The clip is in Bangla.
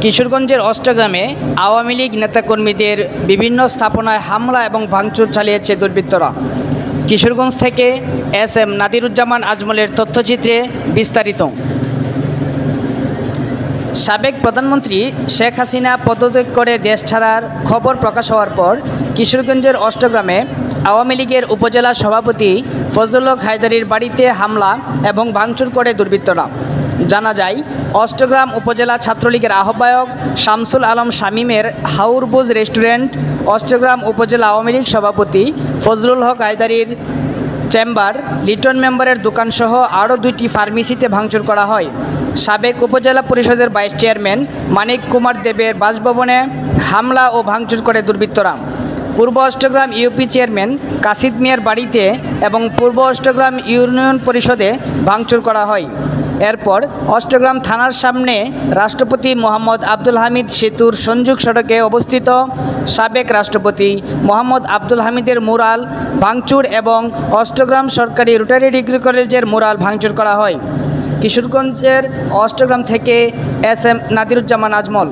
কিশোরগঞ্জের অষ্টগ্রামে আওয়ামী লীগ নেতাকর্মীদের বিভিন্ন স্থাপনায় হামলা এবং ভাঙচুর চালিয়েছে দুর্বৃত্তরা। কিশোরগঞ্জ থেকে এস.এম. নাদিরুজ্জামান আজমলের তথ্যচিত্রে বিস্তারিত। সাবেক প্রধানমন্ত্রী শেখ হাসিনা পদত্যাগ করে দেশ ছাড়ার খবর প্রকাশ হওয়ার পর কিশোরগঞ্জের অষ্টগ্রামে আওয়ামী লীগের উপজেলা সভাপতি ফজলুল হক হায়দারীর বাড়িতে হামলা এবং ভাঙচুর করে দুর্বৃত্তরা। জানা যায়, অষ্টগ্রাম উপজেলা ছাত্রলীগের আহ্বায়ক শামসুল আলম শামীমের হাউরবুজ রেস্টুরেন্ট, অষ্টগ্রাম উপজেলা আওয়ামী লীগ সভাপতি ফজলুল হক হায়দারীর চেম্বার, লিটন মেম্বারের দোকানসহ আরও 2টি ফার্মেসিতে ভাঙচুর করা হয়। সাবেক উপজেলা পরিষদের ভাইস চেয়ারম্যান মানিক কুমার দেবের বাসভবনে হামলা ও ভাঙচুর করে দুর্বৃত্তরা। পূর্ব অষ্টগ্রাম ইউপি চেয়ারম্যান কাসিদ মিয়ার বাড়িতে এবং পূর্ব অষ্টগ্রাম ইউনিয়ন পরিষদে ভাঙচুর করা হয়। এরপর অষ্টগ্রাম থানার সামনে রাষ্ট্রপতি মোহাম্মদ আব্দুল হামিদ সেতুর সংযোগ সড়কে অবস্থিত সাবেক রাষ্ট্রপতি মোহাম্মদ আব্দুল হামিদের মুরাল ভাঙচুর এবং অষ্টগ্রাম সরকারি রোটারি ডিগ্রি কলেজের মুরাল ভাঙচুর করা হয়। কিশোরগঞ্জের অষ্টগ্রাম থেকে এস.এম. নাদিরুজ্জামান আজমল।